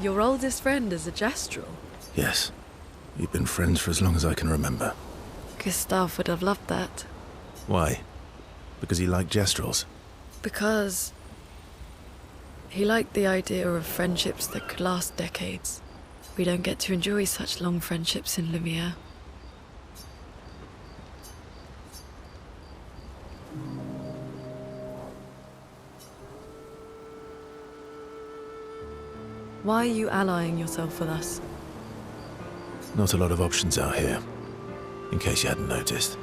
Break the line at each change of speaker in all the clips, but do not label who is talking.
Your oldest friend is a Gestrel.
Yes. We've been friends for as long as I can remember.
Gustav would have loved that.
Why? Because he liked Gestrels?
Because he liked the idea of friendships that could last decades. We don't get to enjoy such long friendships in Lumiere. Why are you allying yourself with us?
Not a lot of options out here, in case you hadn't noticed.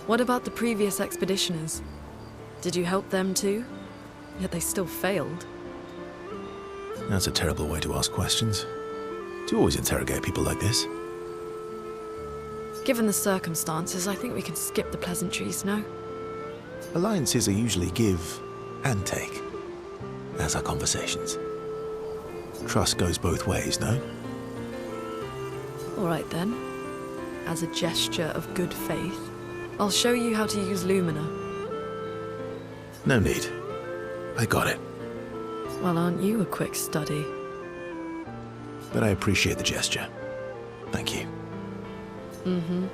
What about the previous expeditioners? Did you help them too? Yet they still failed.
That's a terrible way to ask questions. Do you always interrogate people like this?
Given the circumstances, I think we can skip the pleasantries, no?
Alliances are usually give and take, as are conversations. Trust goes both ways, no?
All right then. As a gesture of good faith, I'll show you how to use Lumina.
No need. I got it.
Well, aren't you a quick study?
But I appreciate the gesture. Thank you.
Mm-hmm.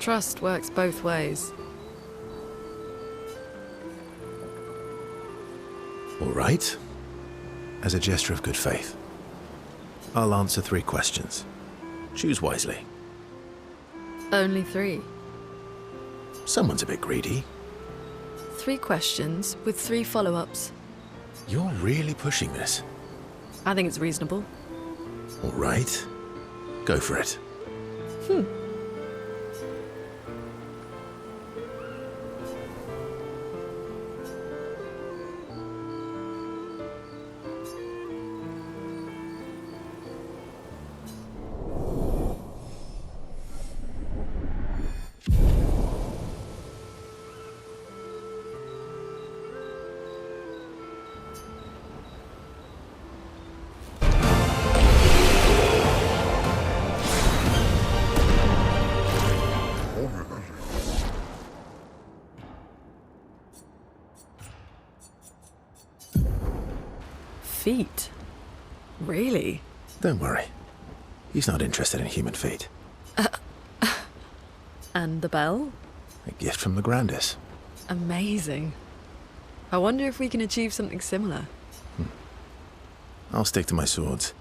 Trust works both ways.
All right. As a gesture of good faith, I'll answer 3 questions. Choose wisely.
Only 3.
Someone's a bit greedy.
3 questions with 3 follow-ups.
You're really pushing this.
I think it's reasonable.
All right. Go for it.
Feet? Really?
Don't worry. He's not interested in human feet.
And the bell?
A gift from the Grandis.
Amazing. I wonder if we can achieve something similar.
I'll stick to my swords.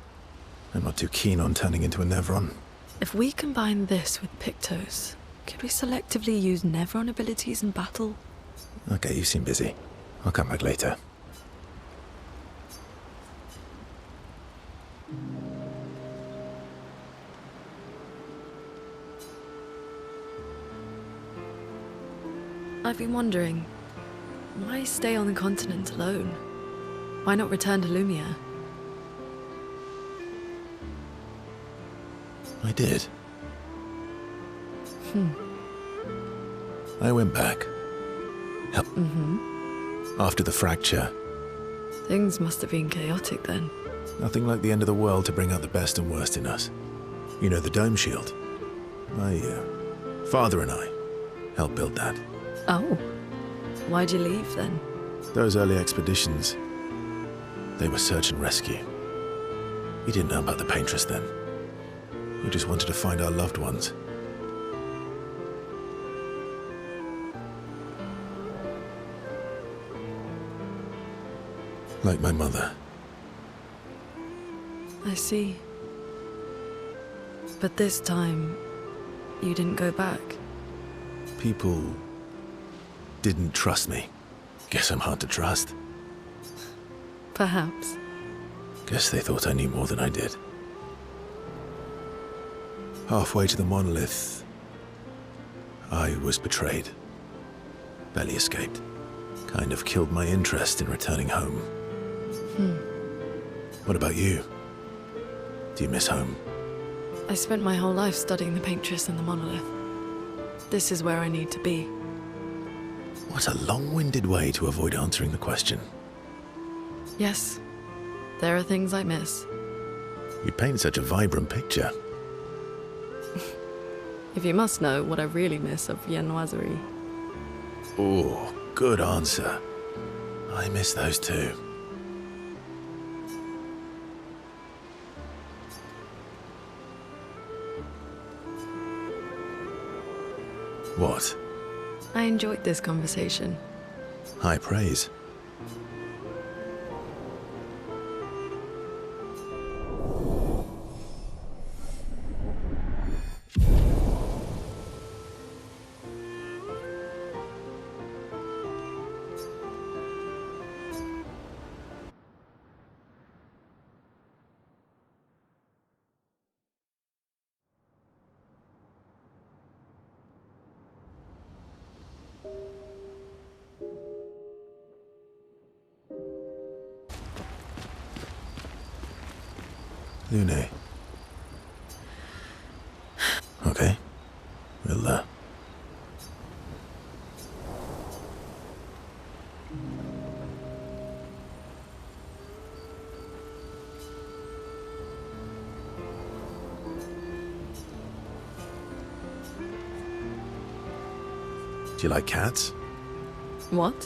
I'm not too keen on turning into a Nevron.
If we combine this with Pictos, could we selectively use Nevron abilities in battle?
Okay, you seem busy. I'll come back later.
I've been wondering, why stay on the continent alone? Why not return to Lumiere?
I did. I went back. After the fracture.
Things must have been chaotic then.
Nothing like the end of the world to bring out the best and worst in us. You know, the dome shield. My father and I helped build that.
Oh. Why'd you leave then?
Those early expeditions, they were search and rescue. We didn't know about the Paintress then. We just wanted to find our loved ones. Like my mother.
I see. But this time, you didn't go back.
People didn't trust me. Guess I'm hard to trust.
Perhaps.
Guess they thought I knew more than I did. Halfway to the monolith, I was betrayed. Barely escaped. Kind of killed my interest in returning home. What about you? Do you miss home?
I spent my whole life studying the Paintress and the monolith. This is where I need to be.
What a long-winded way to avoid answering the question.
Yes, there are things I miss.
You paint such a vibrant picture.
If you must know what I really miss of viennoiserie.
Oh, good answer. I miss those too. What?
I enjoyed this conversation.
High praise. Lune. Okay. We'll, Do you like cats?
What?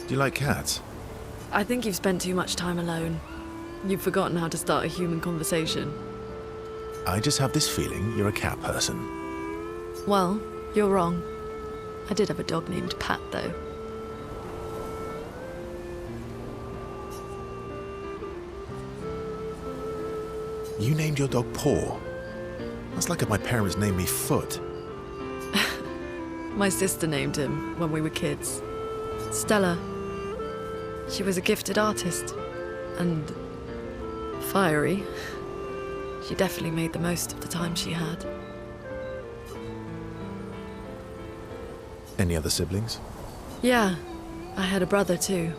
Do you like cats?
I think you've spent too much time alone. You've forgotten how to start a human conversation.
I just have this feeling you're a cat person.
Well, you're wrong. I did have a dog named Pat, though.
You named your dog Paw. That's like if my parents named me Foot.
My sister named him when we were kids. Stella. She was a gifted artist. And fiery. She definitely made the most of the time she had.
Any other siblings?
Yeah, I had a brother too.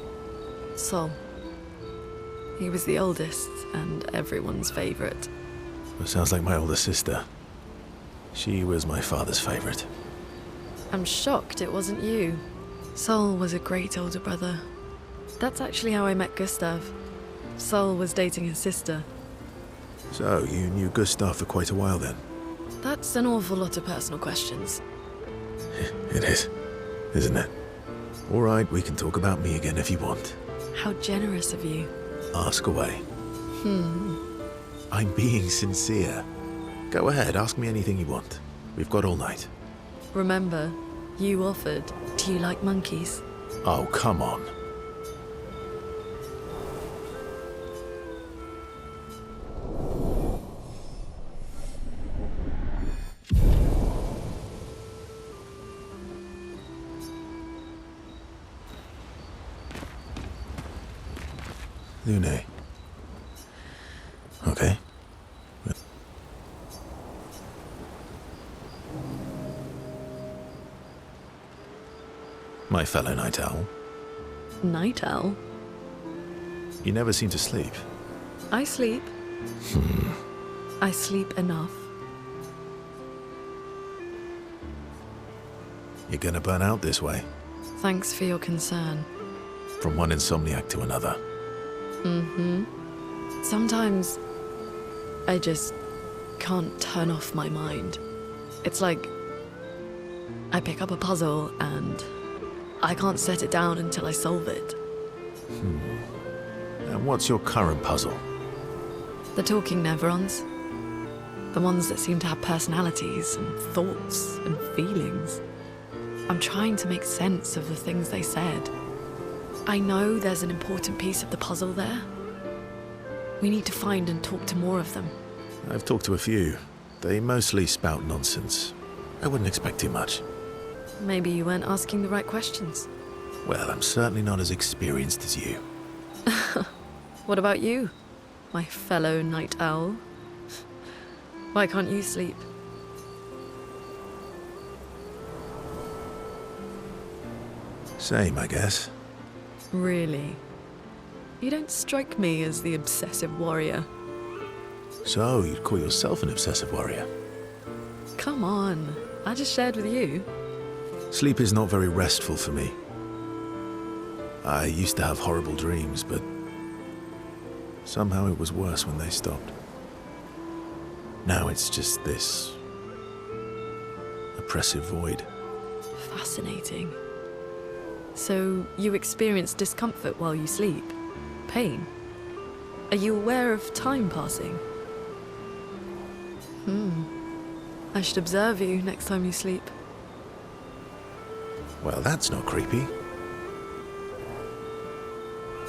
Sol. He was the oldest and everyone's favorite.
It sounds like my older sister. She was my father's favorite.
I'm shocked it wasn't you. Sol was a great older brother. That's actually how I met Gustav. Sol was dating his sister.
So, you knew Gustav for quite a while then?
That's an awful lot of personal questions.
It is, isn't it? All right, we can talk about me again if you want.
How generous of you.
Ask away. I'm being sincere. Go ahead, ask me anything you want. We've got all night.
Remember, you offered. Do you like monkeys?
Oh, come on. Lune. Okay. My fellow night owl.
Night owl?
You never seem to sleep.
I sleep. I sleep enough.
You're gonna burn out this way.
Thanks for your concern.
From one insomniac to another.
Sometimes I just can't turn off my mind. It's like I pick up a puzzle and I can't set it down until I solve it.
And what's your current puzzle?
The talking Neverons. The ones that seem to have personalities and thoughts and feelings. I'm trying to make sense of the things they said. I know there's an important piece of the puzzle there. We need to find and talk to more of them.
I've talked to a few. They mostly spout nonsense. I wouldn't expect too much.
Maybe you weren't asking the right questions.
Well, I'm certainly not as experienced as you.
What about you, my fellow night owl? Why can't you sleep?
Same, I guess.
Really? You don't strike me as the obsessive warrior.
So, you'd call yourself an obsessive warrior?
Come on, I just shared with you.
Sleep is not very restful for me. I used to have horrible dreams, but somehow it was worse when they stopped. Now it's just this oppressive void.
Fascinating. So you experience discomfort while you sleep? Pain? Are you aware of time passing? I should observe you next time you sleep.
Well, that's not creepy.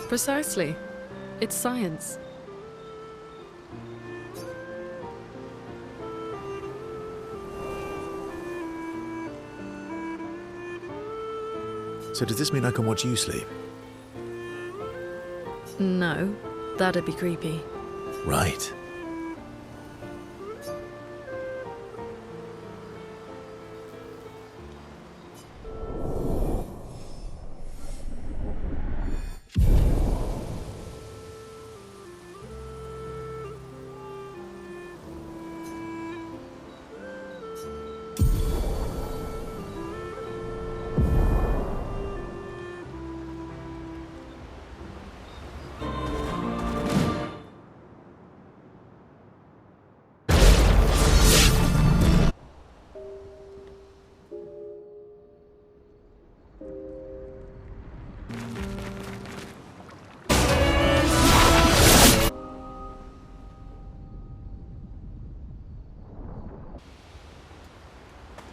Precisely. It's science.
So does this mean I can watch you sleep?
No, that'd be creepy.
Right.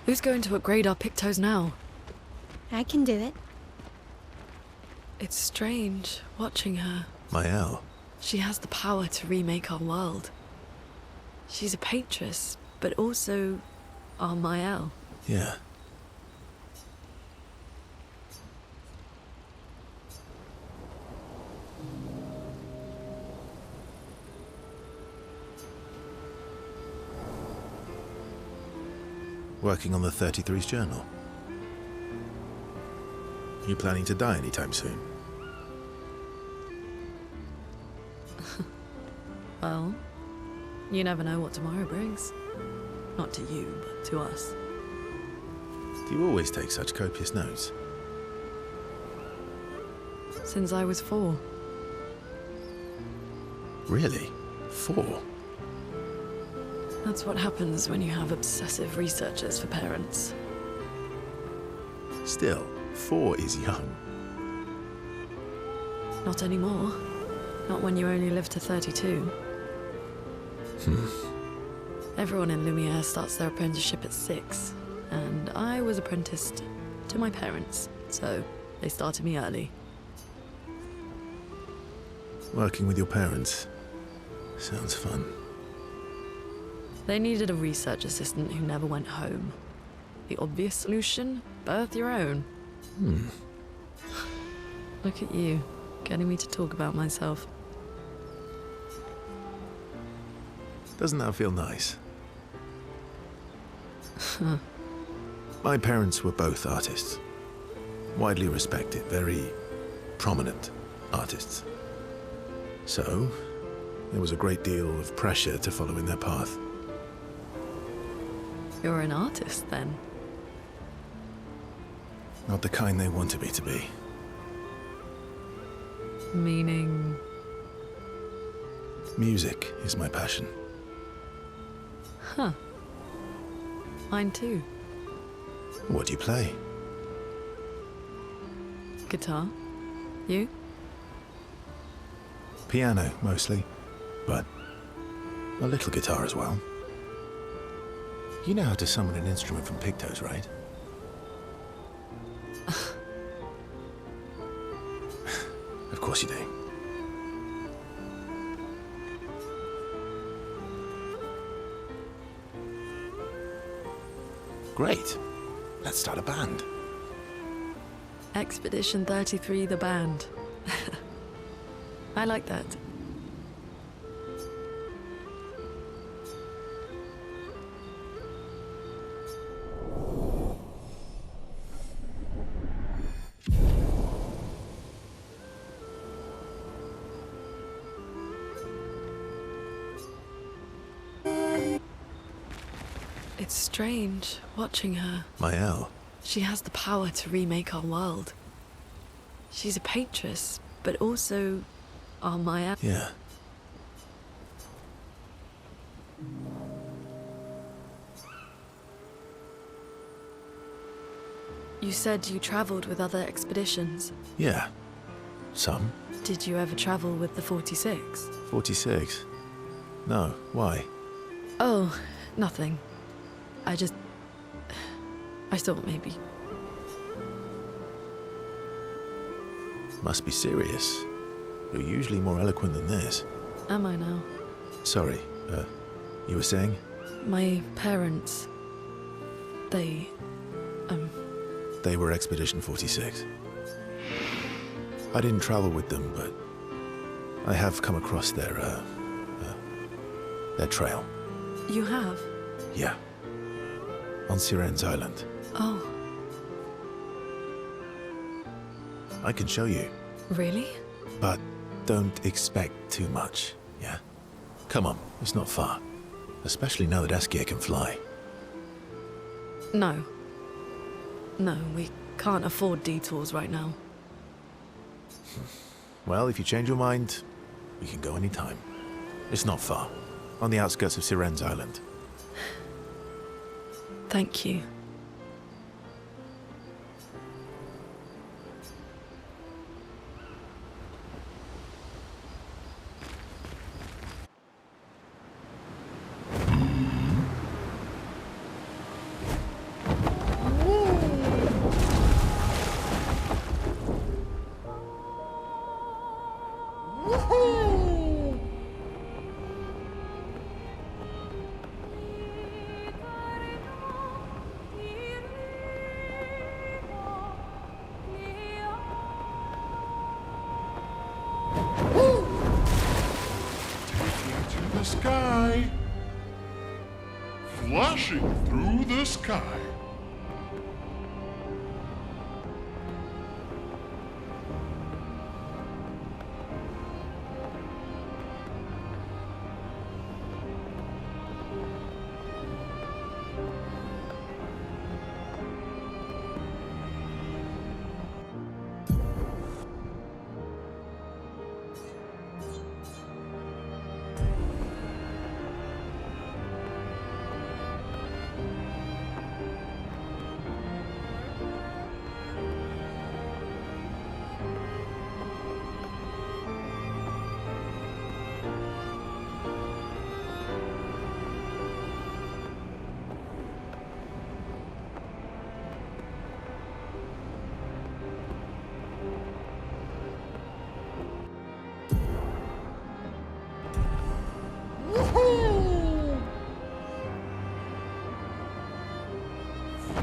Who's going to upgrade our Pictos now?
I can do it.
It's strange watching her.
Mael.
She has the power to remake our world. She's a Paintress, but also our Mael.
Yeah. Working on the 33's journal. You planning to die anytime soon?
Well, you never know what tomorrow brings. Not to you, but to us.
Do you always take such copious notes?
Since I was 4.
Really? 4?
That's what happens when you have obsessive researchers for parents.
Still, 4 is young.
Not anymore. Not when you only live to 32. Everyone in Lumiere starts their apprenticeship at 6, and I was apprenticed to my parents, so they started me early.
Working with your parents. Sounds fun.
They needed a research assistant who never went home. The obvious solution? Birth your own. Look at you, getting me to talk about myself.
Doesn't that feel nice? My parents were both artists. Widely respected, very prominent artists. So, there was a great deal of pressure to follow in their path.
You're an artist, then?
Not the kind they wanted me to be.
Meaning?
Music is my passion.
Huh. Mine too.
What do you play?
Guitar. You?
Piano, mostly. But a little guitar as well. You know how to summon an instrument from Pictos, right? Of course you do. Great. Let's start a band.
Expedition 33, the band. I like that. It's strange watching her.
Mael.
She has the power to remake our world. She's a Paintress, but also our Maya.
Yeah.
You said you traveled with other expeditions.
Yeah. Some.
Did you ever travel with the 46?
46. No. Why?
Oh, nothing. I thought maybe.
Must be serious. You're usually more eloquent than this.
Am I now?
Sorry, you were saying?
My parents... They
were Expedition 46. I didn't travel with them, but I have come across their trail.
You have?
Yeah. On Siren's Island.
Oh.
I can show you,
Really?
but don't expect too much, yeah? Come on, it's not far. Especially now that Askia can fly.
No. No, we can't afford detours right now.
Well, if you change your mind, we can go anytime. It's not far. On the outskirts of Siren's Island.
Thank you.
The sky, flashing through the sky.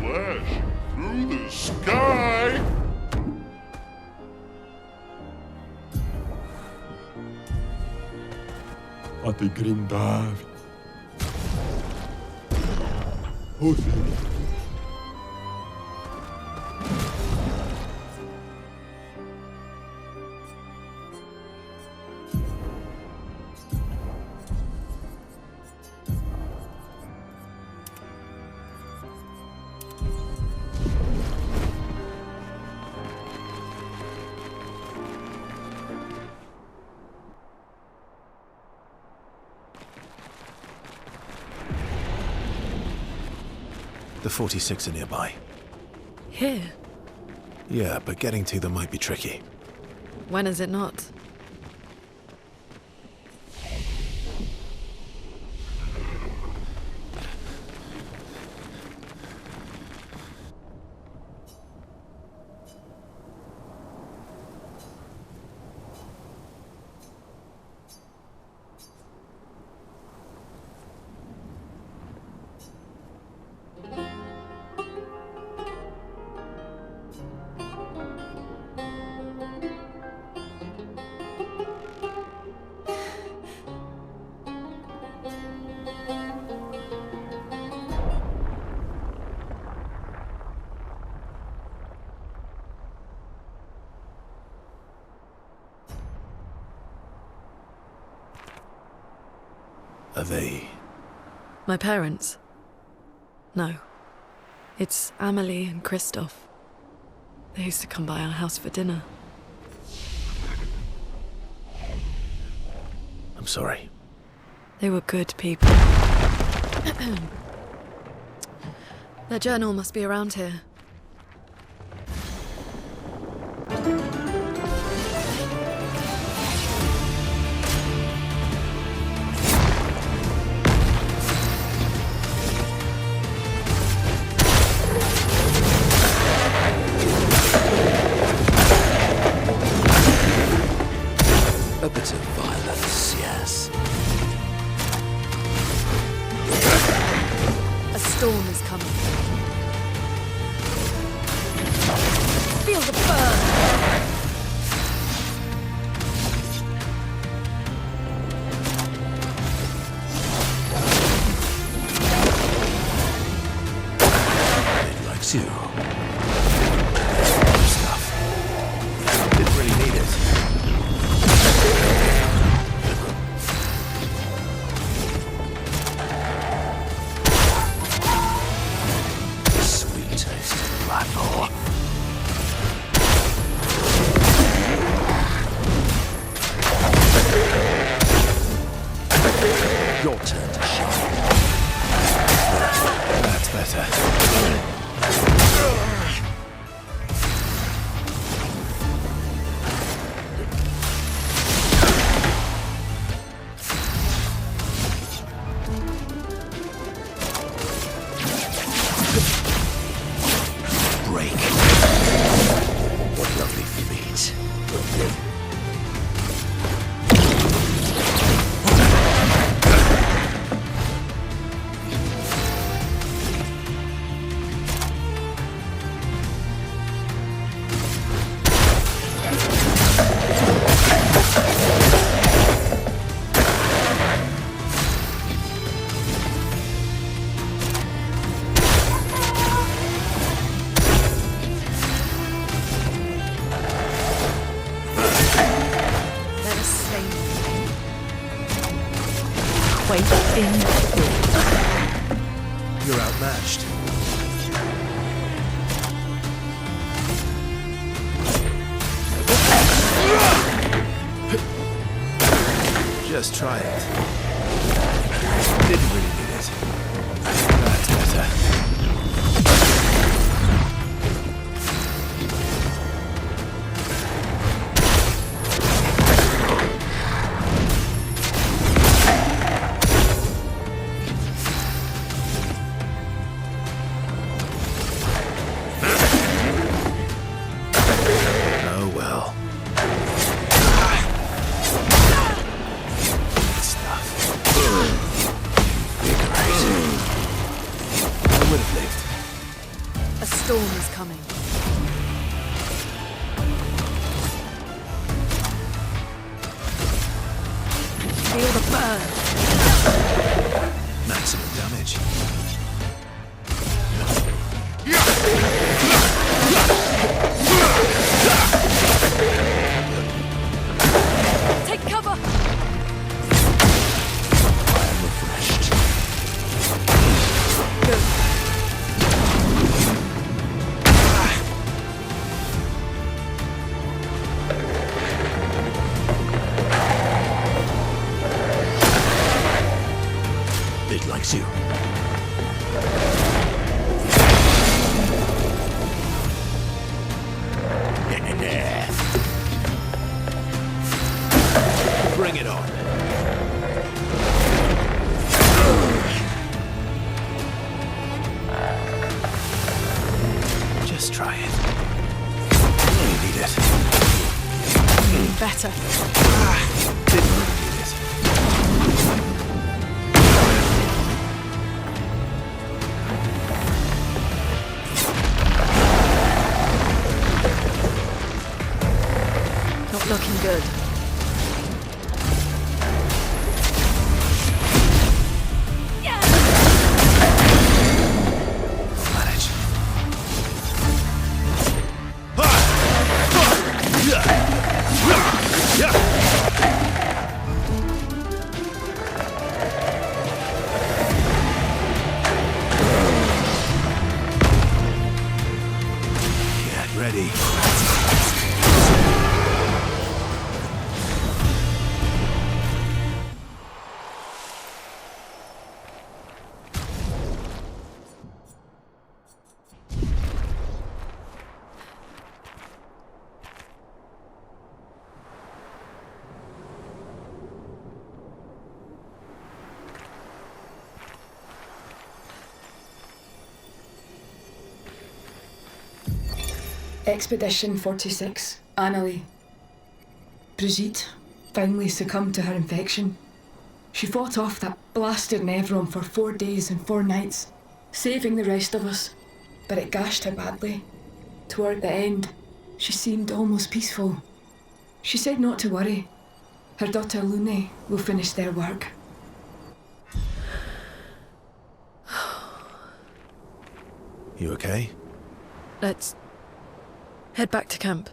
Flashing through the sky.
At de grimdav. Hoofd.
The 46 are nearby.
Here?
Yeah, but getting to them might be tricky.
When is it not?
Are they...
My parents? No. It's Amelie and Christoph. They used to come by our house for dinner.
I'm sorry.
They were good people. Their journal must be around here.
A bit of violence, yes.
A storm is coming. Feel the burn!
It likes you.
Stuff. Didn't really need it.
Sweet taste of battle. Your turn to shine.
That's better.
Break. What lovely feet.
Let us stay quake in
You're outmatched. Just try it. Didn't really need it. That's better. Oh well. Good stuff. Invigorating. I would have lived.
A storm is coming. Feel the burn.
Maximum damage.
Take cover!
I am refreshed.
Good.
It likes you.
Bring it on. Just try it. You need it.
Better.
Didn't really need it.
Not looking good.
I'll manage. Get ready.
Expedition 46, Annalie. Brigitte, finally succumbed to her infection. She fought off that blasted Nevron for 4 days and 4 nights, saving the rest of us, but it gashed her badly. Toward the end, she seemed almost peaceful. She said not to worry. Her daughter Lune will finish their work.
You okay?
Let's head back to camp.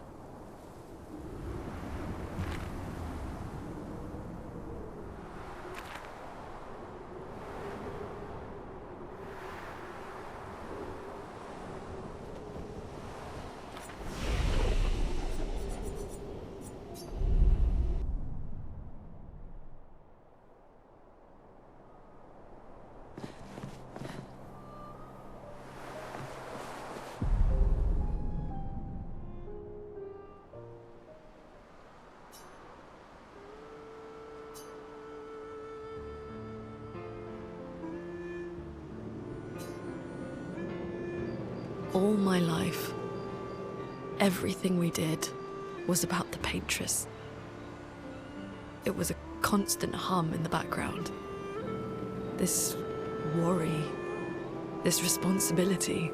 All my life, everything we did was about the Paintress. It was a constant hum in the background. This worry, this responsibility,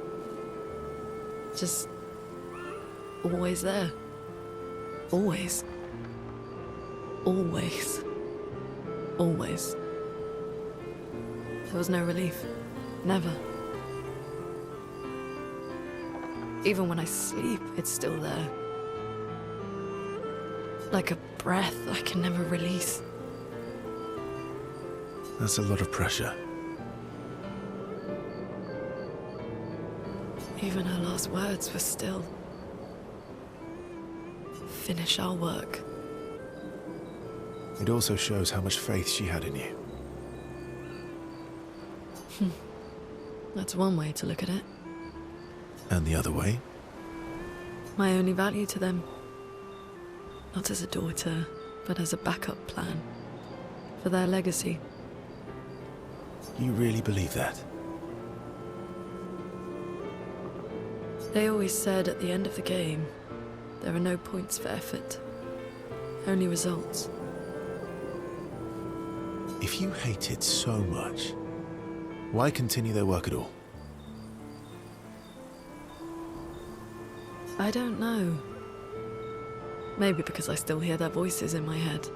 just always there. Always. Always. Always. There was no relief. Never. Even when I sleep, it's still there. Like a breath I can never release.
That's a lot of pressure.
Even her last words were still, finish our work.
It also shows how much faith she had in you.
That's one way to look at it.
And the other way?
My only value to them. Not as a daughter, but as a backup plan. For their legacy.
You really believe that?
They always said at the end of the game, there are no points for effort. Only results.
If you hate it so much, why continue their work at all?
I don't know. Maybe because I still hear their voices in my head,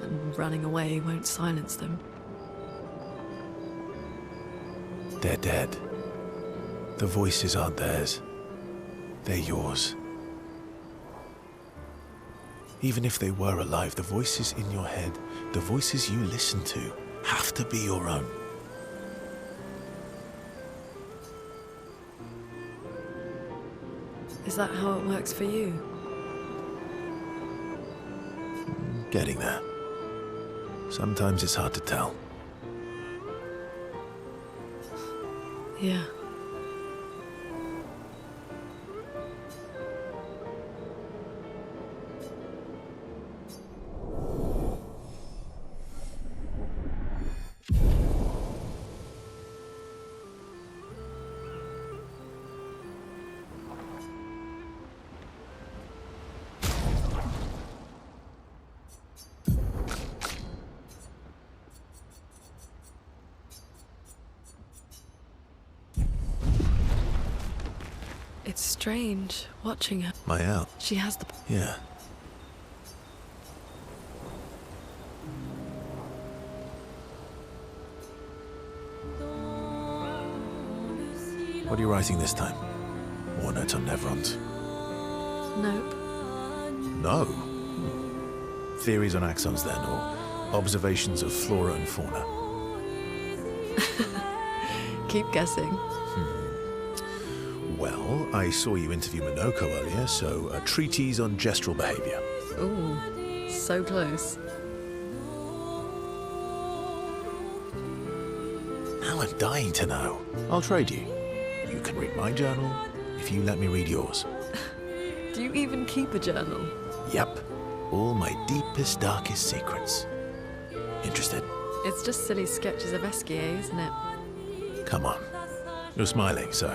and running away won't silence them.
They're dead. The voices aren't theirs. They're yours. Even if they were alive, the voices in your head, the voices you listen to, have to be your own.
Is that how it works for you?
Getting there. Sometimes it's hard to tell.
Yeah. It's strange watching her.
My owl?
She has the...
Yeah. What are you writing this time? More notes on Nevrons?
Nope.
No. Theories on axons then, or observations of flora and fauna?
Keep guessing.
Well, I saw you interview Minoko earlier, so a treatise on gestural behavior.
Ooh, so close.
Now I'm dying to know. I'll trade you. You can read my journal if you let me read yours.
Do you even keep a journal?
Yep. All my deepest, darkest secrets. Interested?
It's just silly sketches of Esquier, isn't it?
Come on. You're smiling, so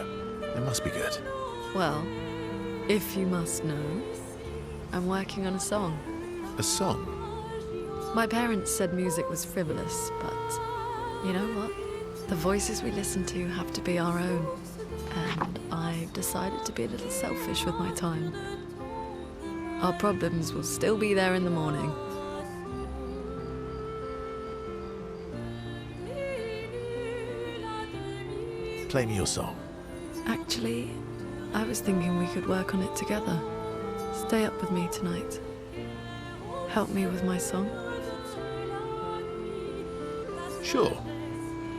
it must be good.
Well, if you must know, I'm working on a song.
A song?
My parents said music was frivolous, but you know what? The voices we listen to have to be our own, and I've decided to be a little selfish with my time. Our problems will still be there in the morning.
Play me your song.
Actually, I was thinking we could work on it together. Stay up with me tonight. Help me with my song.
Sure.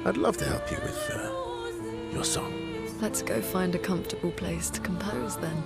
I'd love to help you with your song.
Let's go find a comfortable place to compose then.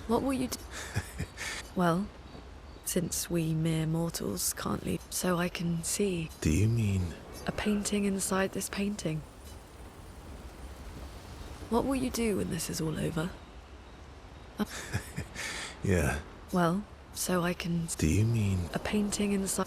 What will you do? Well, since we mere mortals can't leave, so I can see
Do you mean...
a painting inside this painting. What will you do when this is all over?
Yeah.
Well, so I can
Do you mean...
a painting inside.